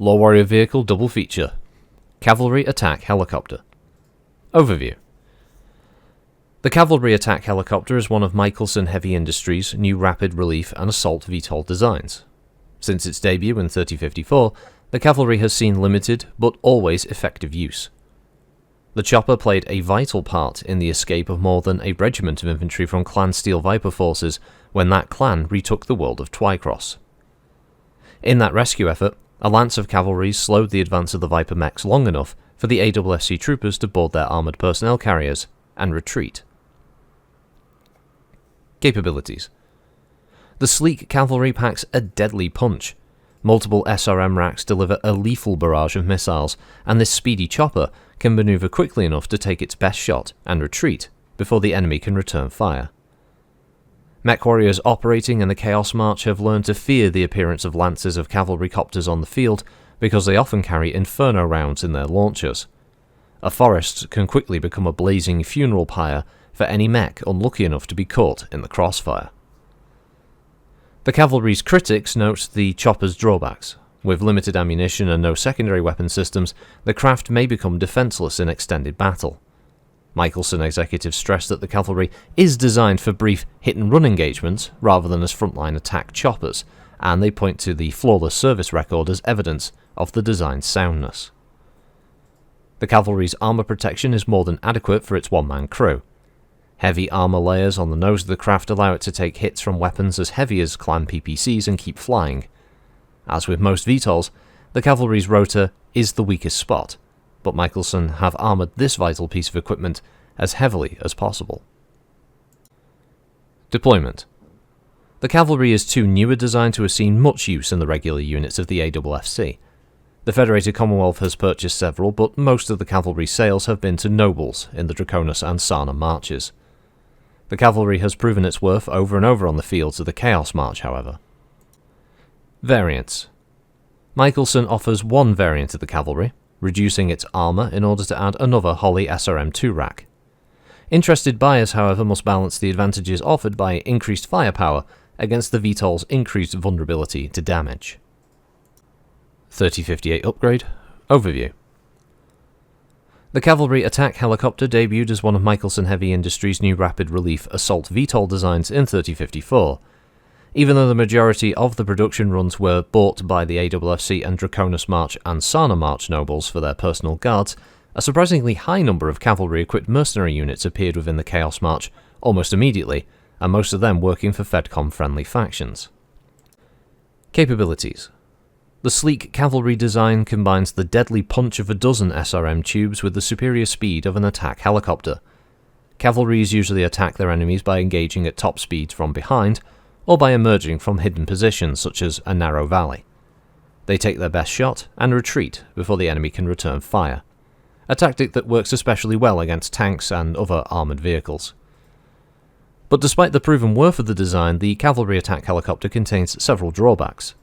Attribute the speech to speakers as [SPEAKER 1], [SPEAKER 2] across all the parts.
[SPEAKER 1] LoreWarrior Vehicle Double Feature. Cavalry Attack Helicopter. Overview. The Cavalry Attack Helicopter is one of Michelson Heavy Industries' new rapid relief and assault VTOL designs. Since its debut in 3054, the Cavalry has seen limited but always effective use. The chopper played a vital part in the escape of more than a regiment of infantry from Clan Steel Viper forces when that clan retook the world of Twycross. In that rescue effort, a lance of cavalry slowed the advance of the Viper mechs long enough for the AWFC troopers to board their armoured personnel carriers and retreat. Capabilities. The sleek cavalry packs a deadly punch. Multiple SRM racks deliver a lethal barrage of missiles, and this speedy chopper can maneuver quickly enough to take its best shot and retreat before the enemy can return fire. Mech warriors operating in the Chaos March have learned to fear the appearance of lances of cavalry copters on the field because they often carry Inferno rounds in their launchers. A forest can quickly become a blazing funeral pyre for any mech unlucky enough to be caught in the crossfire. The cavalry's critics note the chopper's drawbacks. With limited ammunition and no secondary weapon systems, the craft may become defenseless in extended battle. Michelson executives stress that the cavalry is designed for brief hit-and-run engagements rather than as frontline attack choppers, and they point to the flawless service record as evidence of the design's soundness. The cavalry's armour protection is more than adequate for its one-man crew. Heavy armour layers on the nose of the craft allow it to take hits from weapons as heavy as clan PPCs and keep flying. As with most VTOLs, the cavalry's rotor is the weakest spot, but Michelson have armoured this vital piece of equipment as heavily as possible. Deployment. The cavalry is too new a design to have seen much use in the regular units of the AWFC. The Federated Commonwealth has purchased several, but most of the cavalry sales have been to nobles in the Draconis and Sarna marches. The cavalry has proven its worth over and over on the fields of the Chaos March, however. Variants. Michelson offers one variant of the cavalry, reducing its armour in order to add another Holly SRM-2 rack. Interested buyers, however, must balance the advantages offered by increased firepower against the VTOL's increased vulnerability to damage. 3058 Upgrade. Overview. The Cavalry Attack Helicopter debuted as one of Michelson Heavy Industries' new rapid relief assault VTOL designs in 3054. Even though the majority of the production runs were bought by the AWFC and Draconis March and Sarna March nobles for their personal guards, a surprisingly high number of cavalry-equipped mercenary units appeared within the Chaos March almost immediately, and most of them working for FedCom-friendly factions. Capabilities. The sleek cavalry design combines the deadly punch of a dozen SRM tubes with the superior speed of an attack helicopter. Cavalries usually attack their enemies by engaging at top speeds from behind, or by emerging from hidden positions such as a narrow valley. They take their best shot and retreat before the enemy can return fire, a tactic that works especially well against tanks and other armoured vehicles. But despite the proven worth of the design, the Cavalry Attack Helicopter contains several drawbacks.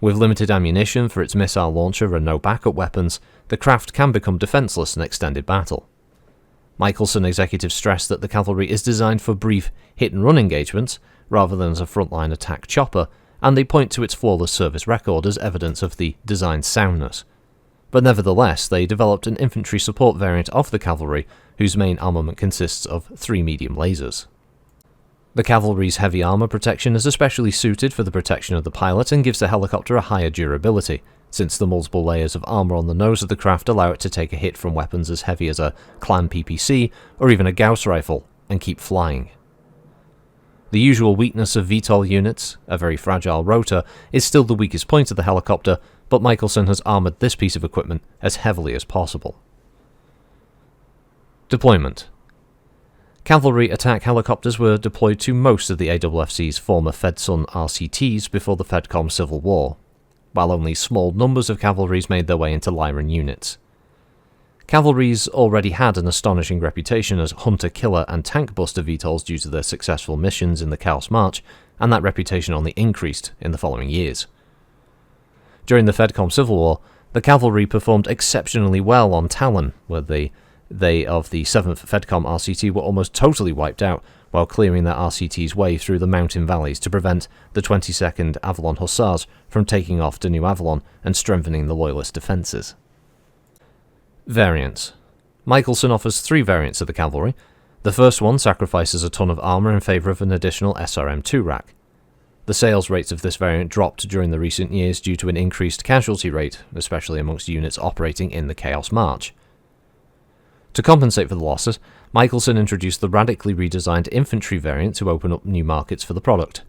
[SPEAKER 1] With limited ammunition for its missile launcher and no backup weapons, the craft can become defenseless in extended battle. Michelson executives stress that the cavalry is designed for brief hit-and-run engagements, rather than as a frontline attack chopper, and they point to its flawless service record as evidence of the design's soundness. But nevertheless, they developed an infantry support variant of the cavalry, whose main armament consists of 3 medium lasers. The cavalry's heavy armour protection is especially suited for the protection of the pilot and gives the helicopter a higher durability, since the multiple layers of armour on the nose of the craft allow it to take a hit from weapons as heavy as a clan PPC or even a Gauss rifle and keep flying. The usual weakness of VTOL units, a very fragile rotor, is still the weakest point of the helicopter, but Michelson has armoured this piece of equipment as heavily as possible. Deployment. Cavalry attack helicopters were deployed to most of the AWFC's former FedSun RCTs before the FedCom Civil War, while only small numbers of cavalries made their way into Lyran units. Cavalries already had an astonishing reputation as hunter-killer and tank-buster VTOLs due to their successful missions in the Chaos March, and that reputation only increased in the following years. During the FedCom Civil War, the cavalry performed exceptionally well on Talon, where they of the 7th FedCom RCT were almost totally wiped out, while clearing their RCT's way through the mountain valleys to prevent the 22nd Avalon Hussars from taking off to New Avalon and strengthening the Loyalist defences. Variants. Michelson offers 3 variants of the cavalry. The first one sacrifices a ton of armour in favour of an additional SRM-2 rack. The sales rates of this variant dropped during the recent years due to an increased casualty rate, especially amongst units operating in the Chaos March. To compensate for the losses, Michelson introduced the radically redesigned infantry variant to open up new markets for the product.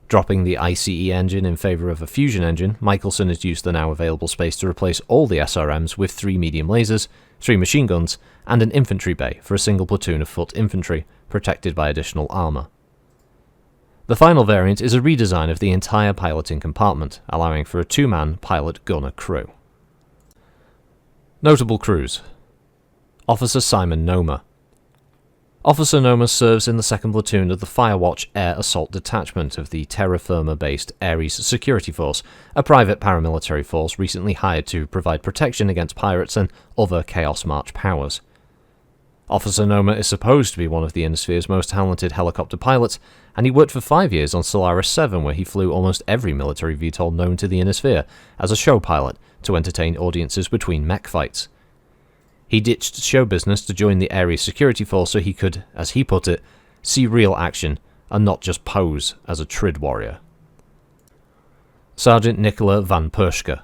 [SPEAKER 1] Dropping the ICE engine in favour of a fusion engine, Michelson has used the now available space to replace all the SRMs with 3 medium lasers, 3 machine guns, and an infantry bay for a single platoon of foot infantry, protected by additional armour. The final variant is a redesign of the entire piloting compartment, allowing for a 2-man pilot-gunner crew. Notable crews. Officer Simon Nomer. Officer Nomer serves in the 2nd Platoon of the Firewatch Air Assault Detachment of the terra firma-based Ares Security Force, a private paramilitary force recently hired to provide protection against pirates and other Chaos March powers. Officer Nomer is supposed to be one of the Innisphere's most talented helicopter pilots, and he worked for 5 years on Solaris 7, where he flew almost every military VTOL known to the Innisphere as a show pilot to entertain audiences between mech fights. He ditched show business to join the Ares Security Force so he could, as he put it, see real action and not just pose as a trid warrior. Sergeant Nicola van Perschke.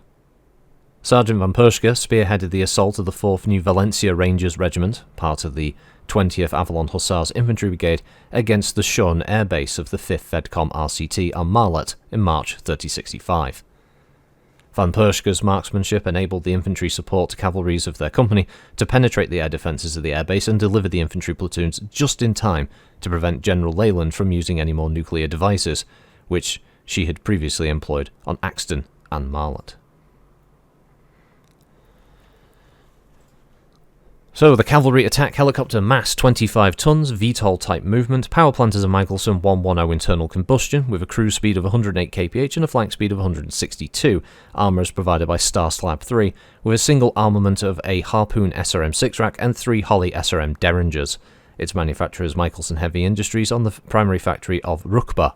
[SPEAKER 1] Sergeant van Perschke spearheaded the assault of the 4th New Valencia Rangers Regiment, part of the 20th Avalon Hussars Infantry Brigade, against the Shun Air Base of the 5th Fedcom RCT on Marlet in March 3065. Van Perschke's marksmanship enabled the infantry support cavalries of their company to penetrate the air defences of the airbase and deliver the infantry platoons just in time to prevent General Leyland from using any more nuclear devices, which she had previously employed on Axton and Marlet. So, the Cavalry Attack Helicopter, mass 25 tons, VTOL type movement, power plant is a Michelson 110 internal combustion, with a cruise speed of 108 kph and a flank speed of 162. Armour is provided by Star Slab 3, with a single armament of a Harpoon SRM-6 rack and 3 Holly SRM Derringers. Its manufacturer is Michelson Heavy Industries on the primary factory of Rukba.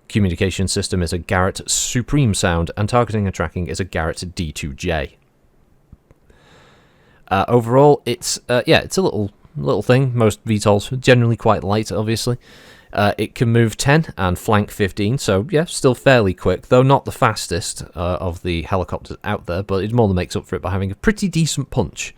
[SPEAKER 1] Communication system is a Garrett Supreme Sound, and targeting and tracking is a Garrett D2J. Overall, it's a little thing. Most VTOLs are generally quite light, obviously. It can move 10 and flank 15, so yeah, still fairly quick, though not the fastest of the helicopters out there, but it more than makes up for it by having a pretty decent punch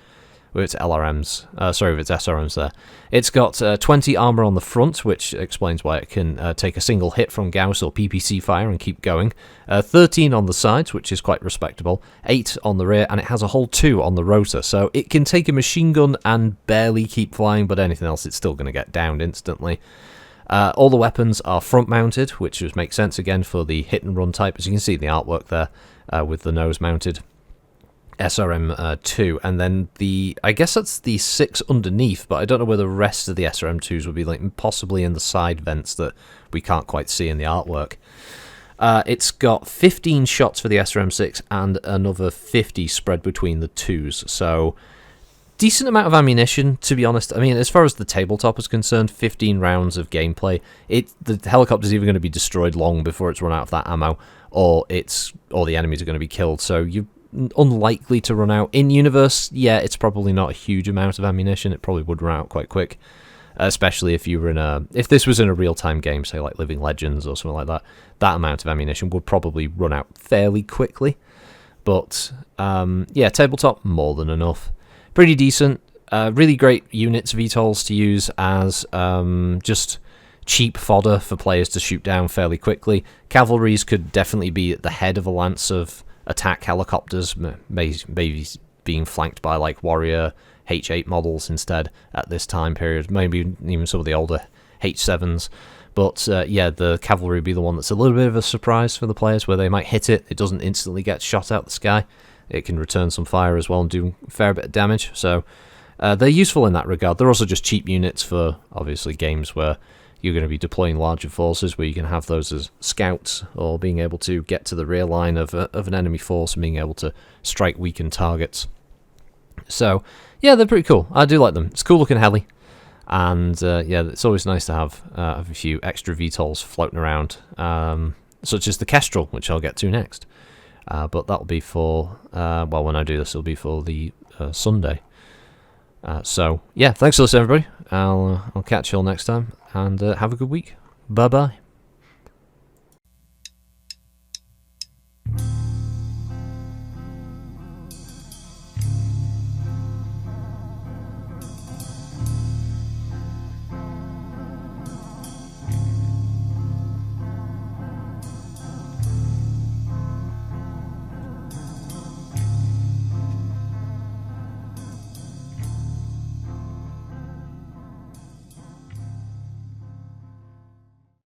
[SPEAKER 1] with its with its SRMs there. It's got 20 armour on the front, which explains why it can take a single hit from Gauss or PPC fire and keep going. 13 on the sides, which is quite respectable. 8 on the rear, and it has a whole 2 on the rotor, so it can take a machine gun and barely keep flying, but anything else it's still going to get downed instantly. All the weapons are front-mounted, which just makes sense again for the hit-and-run type, as you can see the artwork there with the nose-mounted SRM-2, and then I guess that's the 6 underneath, but I don't know where the rest of the SRM-2s would be, like possibly in the side vents that we can't quite see in the artwork. It's got 15 shots for the SRM-6 and another 50 spread between the 2s, so decent amount of ammunition, to be honest. I mean, as far as the tabletop is concerned, 15 rounds of gameplay. The helicopter's either going to be destroyed long before it's run out of that ammo, or the enemies are going to be killed, so you're unlikely to run out. In universe, yeah, it's probably not a huge amount of ammunition. It probably would run out quite quick, especially if you were if this was in a real-time game, say like Living Legends or something like that. That amount of ammunition would probably run out fairly quickly. But yeah, tabletop, more than enough. Pretty decent. Really great units, VTOLs, to use as just cheap fodder for players to shoot down fairly quickly. Cavalries could definitely be at the head of a lance of attack helicopters, maybe being flanked by like Warrior H8 models instead at this time period, maybe even some of the older H7s. But yeah, the cavalry would be the one that's a little bit of a surprise for the players, where they might hit it, it doesn't instantly get shot out the sky, it can return some fire as well and do a fair bit of damage, so they're useful in that regard. They're also just cheap units for, obviously, games where you're going to be deploying larger forces, where you can have those as scouts, or being able to get to the rear line of an enemy force and being able to strike weakened targets. So, yeah, they're pretty cool. I do like them. It's a cool looking heli. And yeah, it's always nice to have a few extra VTOLs floating around, such as the Kestrel, which I'll get to next. But that'll be for, well, when I do this, it'll be for the Sunday. So, yeah, thanks for listening, everybody. I'll catch you all next time, and have a good week. Bye-bye.